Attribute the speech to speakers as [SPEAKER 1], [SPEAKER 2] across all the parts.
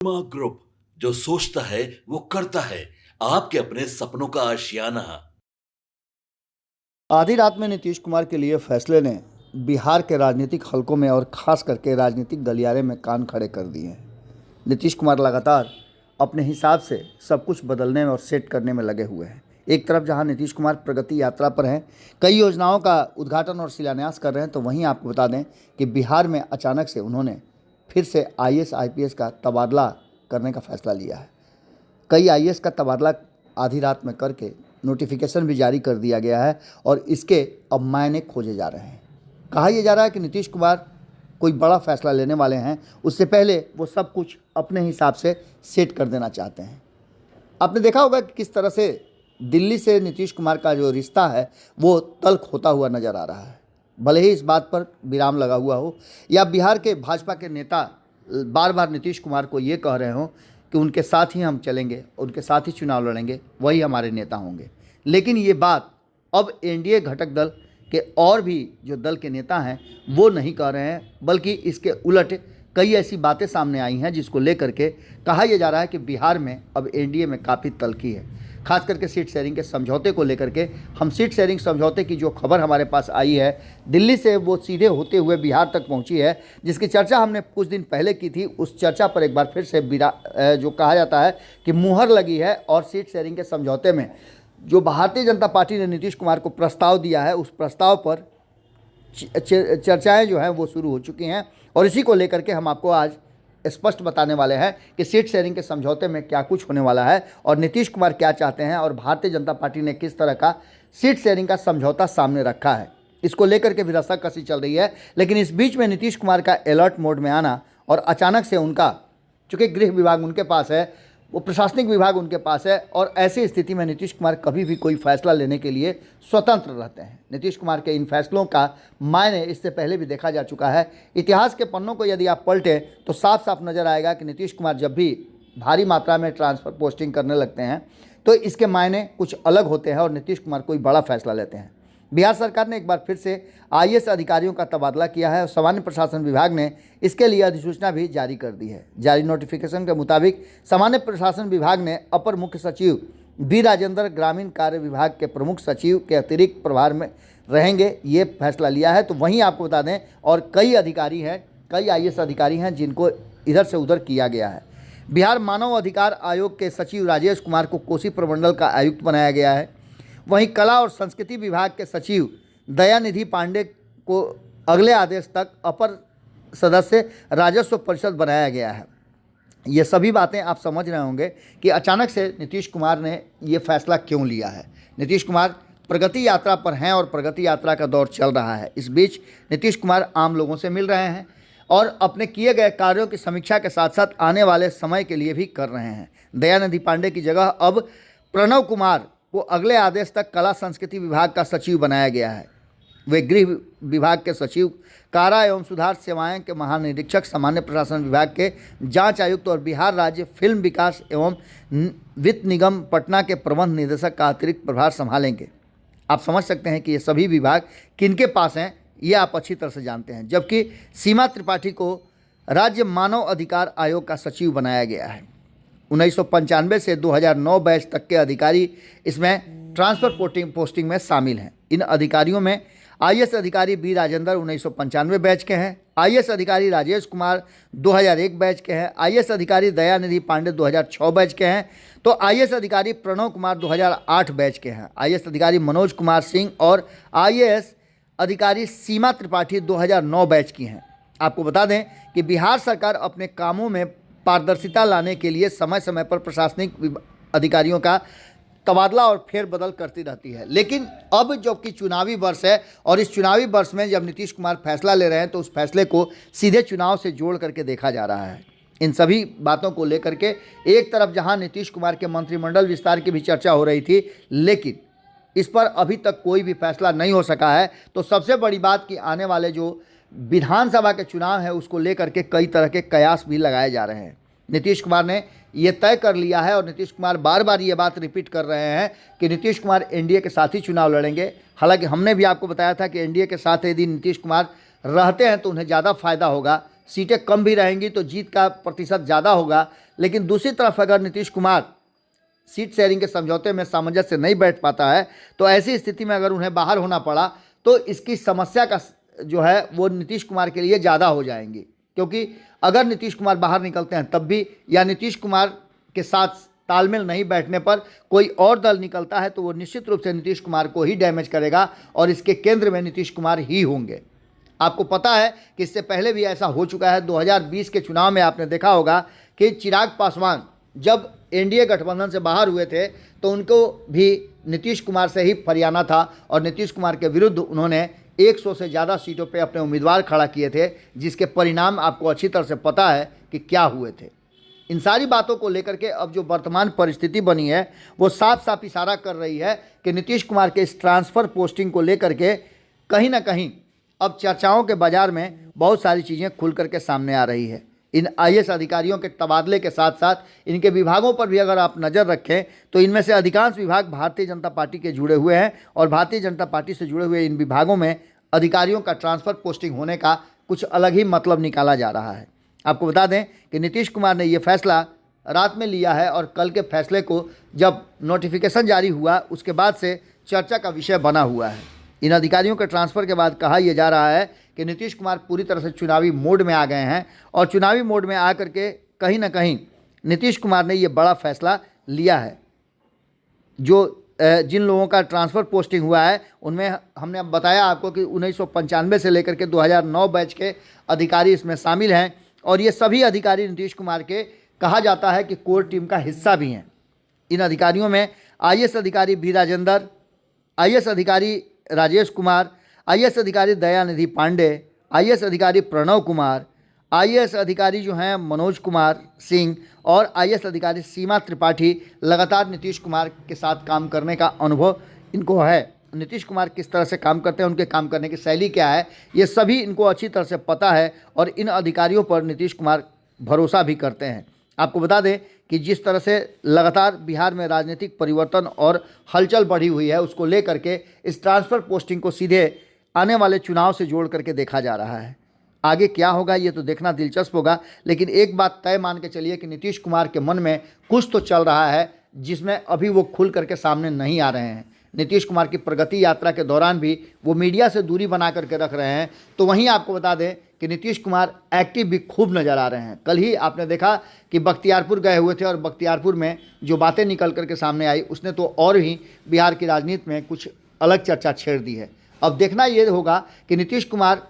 [SPEAKER 1] Karma group, जो सोचता है वो करता है। आपके अपने सपनों का आशियाना।
[SPEAKER 2] आधी रात में नीतीश कुमार के लिए फैसले ने बिहार के राजनीतिक हलकों में और खास करके राजनीतिक गलियारे में कान खड़े कर दिए हैं। नीतीश कुमार लगातार अपने हिसाब से सब कुछ बदलने और सेट करने में लगे हुए हैं। एक तरफ जहां नीतीश कुमार प्रगति यात्रा पर हैं, कई योजनाओं का उद्घाटन और शिलान्यास कर रहे हैं, तो वहीं आपको बता दें कि बिहार में अचानक से उन्होंने फिर से आईएएस आईपीएस का तबादला करने का फैसला लिया है। कई आईएएस का तबादला आधी रात में करके नोटिफिकेशन भी जारी कर दिया गया है और इसके अब मायने खोजे जा रहे हैं। कहा यह जा रहा है कि नीतीश कुमार कोई बड़ा फैसला लेने वाले हैं, उससे पहले वो सब कुछ अपने हिसाब से सेट कर देना चाहते हैं। आपने देखा होगा कि किस तरह से दिल्ली से नीतीश कुमार का जो रिश्ता है वो तल्ख होता हुआ नज़र आ रहा है। भले ही इस बात पर विराम लगा हुआ हो या बिहार के भाजपा के नेता बार बार नीतीश कुमार को ये कह रहे हों कि उनके साथ ही हम चलेंगे, उनके साथ ही चुनाव लड़ेंगे, वही हमारे नेता होंगे, लेकिन ये बात अब एनडीए घटक दल के और भी जो दल के नेता हैं वो नहीं कह रहे हैं, बल्कि इसके उलट कई ऐसी बातें सामने आई हैं जिसको लेकर के कहा यह जा रहा है कि बिहार में अब एनडीए में काफ़ी तल्खी है। खास करके सीट शेयरिंग के समझौते को लेकर के हम सीट शेयरिंग समझौते की जो खबर हमारे पास आई है दिल्ली से, वो सीधे होते हुए बिहार तक पहुंची है, जिसकी चर्चा हमने कुछ दिन पहले की थी। उस चर्चा पर एक बार फिर से जो कहा जाता है कि मुहर लगी है और सीट शेयरिंग के समझौते में जो भारतीय जनता पार्टी ने नीतीश कुमार को प्रस्ताव दिया है, उस प्रस्ताव पर चर्चाएं जो हैं वो शुरू हो चुकी हैं और इसी को लेकर के हम आपको आज स्पष्ट बताने वाले हैं कि सीट शेयरिंग के समझौते में क्या कुछ होने वाला है और नीतीश कुमार क्या चाहते हैं और भारतीय जनता पार्टी ने किस तरह का सीट शेयरिंग का समझौता सामने रखा है। इसको लेकर के भी रस्साकसी चल रही है, लेकिन इस बीच में नीतीश कुमार का अलर्ट मोड में आना और अचानक से उनका, चूँकि गृह विभाग उनके पास है, वो प्रशासनिक विभाग उनके पास है और ऐसी स्थिति में नीतीश कुमार कभी भी कोई फैसला लेने के लिए स्वतंत्र रहते हैं। नीतीश कुमार के इन फैसलों का मायने इससे पहले भी देखा जा चुका है। इतिहास के पन्नों को यदि आप पलटें तो साफ साफ नज़र आएगा कि नीतीश कुमार जब भी भारी मात्रा में ट्रांसफ़र पोस्टिंग करने लगते हैं तो इसके मायने कुछ अलग होते हैं और नीतीश कुमार कोई बड़ा फैसला लेते हैं। बिहार सरकार ने एक बार फिर से आईएएस अधिकारियों का तबादला किया है और सामान्य प्रशासन विभाग ने इसके लिए अधिसूचना भी जारी कर दी है। जारी नोटिफिकेशन के मुताबिक सामान्य प्रशासन विभाग ने अपर मुख्य सचिव बी राजेंद्र ग्रामीण कार्य विभाग के प्रमुख सचिव के अतिरिक्त प्रभार में रहेंगे, ये फैसला लिया है। तो वहीं आपको बता दें और कई अधिकारी हैं, कई आईएएस अधिकारी हैं जिनको इधर से उधर किया गया है। बिहार मानव अधिकार आयोग के सचिव राजेश कुमार को कोसी प्रमंडल का आयुक्त बनाया गया है। वहीं कला और संस्कृति विभाग के सचिव दयानिधि पांडे को अगले आदेश तक अपर सदस्य राजस्व परिषद बनाया गया है। ये सभी बातें आप समझ रहे होंगे कि अचानक से नीतीश कुमार ने ये फैसला क्यों लिया है। नीतीश कुमार प्रगति यात्रा पर हैं और प्रगति यात्रा का दौर चल रहा है। इस बीच नीतीश कुमार आम लोगों से मिल रहे हैं और अपने किए गए कार्यों की समीक्षा के साथ साथ आने वाले समय के लिए भी कर रहे हैं। दयानिधि पांडे की जगह अब प्रणव कुमार को अगले आदेश तक कला संस्कृति विभाग का सचिव बनाया गया है। वे गृह विभाग के सचिव, कारा एवं सुधार सेवाएं के महानिरीक्षक, सामान्य प्रशासन विभाग के जांच आयुक्त और बिहार राज्य फिल्म विकास एवं वित्त निगम पटना के प्रबंध निदेशक का अतिरिक्त प्रभार संभालेंगे। आप समझ सकते हैं कि ये सभी विभाग किनके पास हैं, ये आप अच्छी तरह से जानते हैं। जबकि सीमा त्रिपाठी को राज्य मानव अधिकार आयोग का सचिव बनाया गया है। 1995 से 2009 बैच तक के अधिकारी इसमें ट्रांसफ़र पोस्टिंग में शामिल हैं। इन अधिकारियों में आईएएस अधिकारी बी राजेंद्र 1995 बैच के हैं, आईएएस अधिकारी राजेश कुमार 2001 बैच के हैं, आईएएस अधिकारी दयानिधि पांडे 2006 बैच के हैं, तो आईएएस अधिकारी प्रणव कुमार 2008 बैच के हैं, आईएएस अधिकारी मनोज कुमार सिंह और आईएएस अधिकारी सीमा त्रिपाठी 2009 बैच की हैं। आपको बता दें कि बिहार सरकार अपने कामों में पारदर्शिता लाने के लिए समय समय पर प्रशासनिक अधिकारियों का तबादला और फेरबदल करती रहती है, लेकिन अब जबकि चुनावी वर्ष है और इस चुनावी वर्ष में जब नीतीश कुमार फैसला ले रहे हैं तो उस फैसले को सीधे चुनाव से जोड़ करके देखा जा रहा है। इन सभी बातों को लेकर के एक तरफ जहां नीतीश कुमार के मंत्रिमंडल विस्तार की भी चर्चा हो रही थी, लेकिन इस पर अभी तक कोई भी फैसला नहीं हो सका है। तो सबसे बड़ी बात कि आने वाले जो विधानसभा के चुनाव है उसको लेकर के कई तरह के कयास भी लगाए जा रहे हैं। नीतीश कुमार ने ये तय कर लिया है और नीतीश कुमार बार बार ये बात रिपीट कर रहे हैं कि नीतीश कुमार एनडीए के साथ ही चुनाव लड़ेंगे। हालांकि हमने भी आपको बताया था कि एनडीए के साथ यदि नीतीश कुमार रहते हैं तो उन्हें ज़्यादा फायदा होगा सीटें कम भी रहेंगी तो जीत का प्रतिशत ज़्यादा होगा। लेकिन दूसरी तरफ अगर नीतीश कुमार सीट शेयरिंग के समझौते में सामंजस्य नहीं बैठ पाता है तो ऐसी स्थिति में अगर उन्हें बाहर होना पड़ा तो इसकी समस्या का जो है वो नीतीश कुमार के लिए ज़्यादा हो जाएंगी, क्योंकि अगर नीतीश कुमार बाहर निकलते हैं तब भी, या नीतीश कुमार के साथ तालमेल नहीं बैठने पर कोई और दल निकलता है तो वो निश्चित रूप से नीतीश कुमार को ही डैमेज करेगा और इसके केंद्र में नीतीश कुमार ही होंगे। आपको पता है कि इससे पहले भी ऐसा हो चुका है। 2020 के चुनाव में आपने देखा होगा कि चिराग पासवान जब एनडीए गठबंधन से बाहर हुए थे तो उनको भी नीतीश कुमार से ही फरियाना था और नीतीश कुमार के विरुद्ध उन्होंने 100 से ज़्यादा सीटों पे अपने उम्मीदवार खड़ा किए थे, जिसके परिणाम आपको अच्छी तरह से पता है कि क्या हुए थे। इन सारी बातों को लेकर के अब जो वर्तमान परिस्थिति बनी है वो साफ साफ इशारा कर रही है कि नीतीश कुमार के इस ट्रांसफ़र पोस्टिंग को लेकर के कहीं ना कहीं अब चर्चाओं के बाजार में बहुत सारी चीज़ें खुल करके सामने आ रही है। इन आईएएस अधिकारियों के तबादले के साथ साथ इनके विभागों पर भी अगर आप नज़र रखें तो इनमें से अधिकांश विभाग भारतीय जनता पार्टी के जुड़े हुए हैं और भारतीय जनता पार्टी से जुड़े हुए इन विभागों में अधिकारियों का ट्रांसफ़र पोस्टिंग होने का कुछ अलग ही मतलब निकाला जा रहा है। आपको बता दें कि नीतीश कुमार ने ये फैसला रात में लिया है और कल के फैसले को जब नोटिफिकेशन जारी हुआ उसके बाद से चर्चा का विषय बना हुआ है। इन अधिकारियों के ट्रांसफ़र के बाद कहा यह जा रहा है कि नीतीश कुमार पूरी तरह से चुनावी मोड में आ गए हैं और चुनावी मोड में आकर के कहीं ना कहीं नीतीश कुमार ने ये बड़ा फैसला लिया है। जो जिन लोगों का ट्रांसफ़र पोस्टिंग हुआ है उनमें हमने बताया आपको कि 1995 से लेकर के 2009 बैच के अधिकारी इसमें शामिल हैं और ये सभी अधिकारी नीतीश कुमार के कहा जाता है कि कोर टीम का हिस्सा भी हैं। इन अधिकारियों में आईएएस अधिकारी बी राजेंद्र, आईएएस अधिकारी राजेश कुमार, आईएएस अधिकारी दयानिधि पांडे, आईएएस अधिकारी प्रणव कुमार, आईएएस अधिकारी जो हैं मनोज कुमार सिंह और आईएएस अधिकारी सीमा त्रिपाठी लगातार नीतीश कुमार के साथ काम करने का अनुभव इनको है। नीतीश कुमार किस तरह से काम करते हैं, उनके काम करने की शैली क्या है, ये सभी इनको अच्छी तरह से पता है और इन अधिकारियों पर नीतीश कुमार भरोसा भी करते हैं। आपको बता दें कि जिस तरह से लगातार बिहार में राजनीतिक परिवर्तन और हलचल बढ़ी हुई है उसको लेकर के इस ट्रांसफ़र पोस्टिंग को सीधे आने वाले चुनाव से जोड़ करके देखा जा रहा है। आगे क्या होगा ये तो देखना दिलचस्प होगा, लेकिन एक बात तय मान के चलिए कि नीतीश कुमार के मन में कुछ तो चल रहा है जिसमें अभी वो खुल करके सामने नहीं आ रहे हैं। नीतीश कुमार की प्रगति यात्रा के दौरान भी वो मीडिया से दूरी बना करके रख रहे हैं। तो वहीं आपको बता दें कि नीतीश कुमार एक्टिव भी खूब नज़र आ रहे हैं। कल ही आपने देखा कि बख्तियारपुर गए हुए थे और बख्तियारपुर में जो बातें निकल करके सामने आई उसने तो और ही बिहार की राजनीति में कुछ अलग चर्चा छेड़ दी है। अब देखना ये होगा कि नीतीश कुमार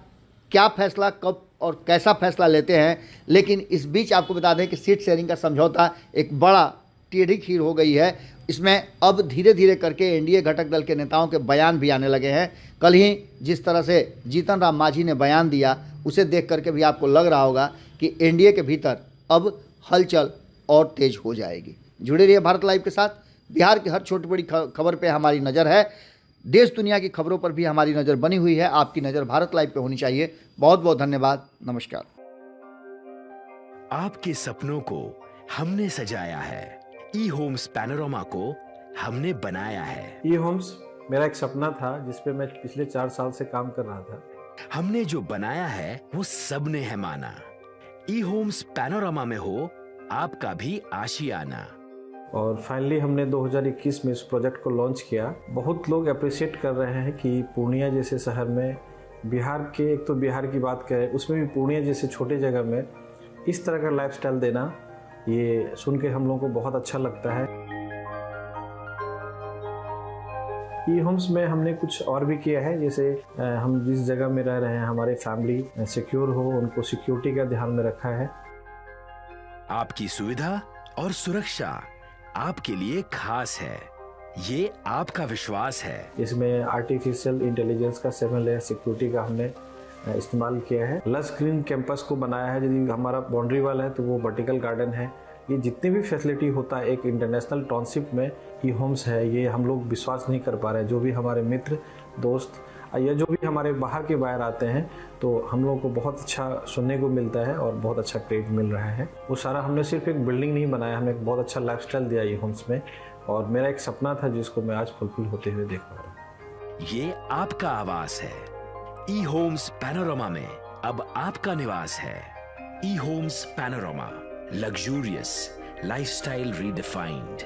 [SPEAKER 2] क्या फैसला कब और कैसा फैसला लेते हैं। लेकिन इस बीच आपको बता दें कि सीट शेयरिंग का समझौता एक बड़ा टेढ़ी खीर हो गई है। इसमें अब धीरे धीरे करके एनडीए घटक दल के नेताओं के बयान भी आने लगे हैं। कल ही जिस तरह से जीतन राम मांझी ने बयान दिया उसे देख करके भी आपको लग रहा होगा कि एनडीए के भीतर अब हलचल और तेज हो जाएगी। जुड़े रहिए भारत लाइव के साथ। बिहार की हर छोटी बड़ी खबर पे हमारी नज़र है। देश दुनिया की खबरों पर भी हमारी नज़र बनी हुई है। आपकी नज़र भारत लाइव पे होनी चाहिए। बहुत बहुत धन्यवाद। नमस्कार।
[SPEAKER 3] आपके सपनों को हमने सजाया है, ई होम्स पैनोरामा को हमने बनाया है।
[SPEAKER 4] ई होम्स मेरा एक सपना था जिस पे मैं पिछले 4 साल से काम कर रहा था।
[SPEAKER 3] हमने जो बनाया है वो सबने है माना। ई होम्स पैनोरामा में हो आपका भी आशियाना।
[SPEAKER 4] और फाइनली हमने 2021 में इस प्रोजेक्ट को लॉन्च किया। बहुत लोग अप्रिशिएट कर रहे हैं कि पूर्णिया जैसे शहर में, बिहार के, एक तो बिहार की बात करें उसमें भी पूर्णिया जैसे छोटे जगह में इस तरह का लाइफस्टाइल देना, ये सुन के हम लोगों को बहुत अच्छा लगता है। ई होम्स में हमने कुछ और भी किया है, जैसे हम जिस जगह में रह रहे हैं हमारे फैमिली सिक्योर हो, उनको सिक्योरिटी का ध्यान में रखा है।
[SPEAKER 3] आपकी सुविधा और सुरक्षा आपके लिए खास है, ये आपका विश्वास है।
[SPEAKER 4] इसमें आर्टिफिशियल इंटेलिजेंस का 7 लेयर सिक्योरिटी का हमने इस्तेमाल किया है। लस ग्रीन कैंपस को बनाया है। यदि हमारा बाउंड्री वाल है तो वो वर्टिकल गार्डन है। ये जितनी भी फैसिलिटी होता है एक इंटरनेशनल टाउनशिप में ई होम्स है, ये हम लोग विश्वास नहीं कर पा रहे हैं। जो भी हमारे मित्र दोस्त या जो भी हमारे बाहर के बाहर आते हैं तो हम लोगों को बहुत अच्छा सुनने को मिलता है और बहुत अच्छा क्रेडिट मिल रहा है। वो सारा हमने सिर्फ एक बिल्डिंग नहीं बनाया, हमें एक बहुत अच्छा लाइफस्टाइल दिया ई होम्स में, और मेरा एक सपना था जिसको मैं आज फुलफिल होते हुए देख पा रहा हूँ।
[SPEAKER 3] ये आपका आवास है। ई होम्स पैनोरामा में अब आपका निवास है। E-Homes Panorama, luxurious lifestyle redefined.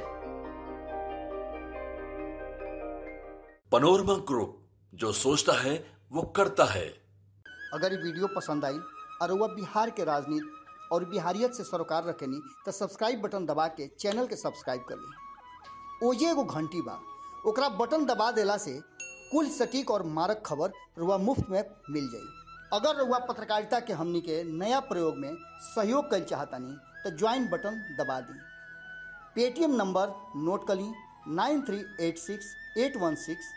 [SPEAKER 1] Panorama group, जो सोचता है वो करता है।
[SPEAKER 2] अगर ये वीडियो पसंद आई और वह बिहार के राजनीति और बिहारियत से सरोकार रखेनी तो सब्सक्राइब बटन दबा के चैनल के सब्सक्राइब कर ली। ओजे एगो घंटी बा, ओकरा बटन दबा देला से कुल सटीक और मारक खबर रुआ मुफ्त में मिल जाई। अगर रुआ पत्रकारिता के हमनी के नया प्रयोग में सहयोग कर चाहतानी तो ज्वाइन बटन दबा दी। पेटीएम नंबर नोट कर ली 9386 816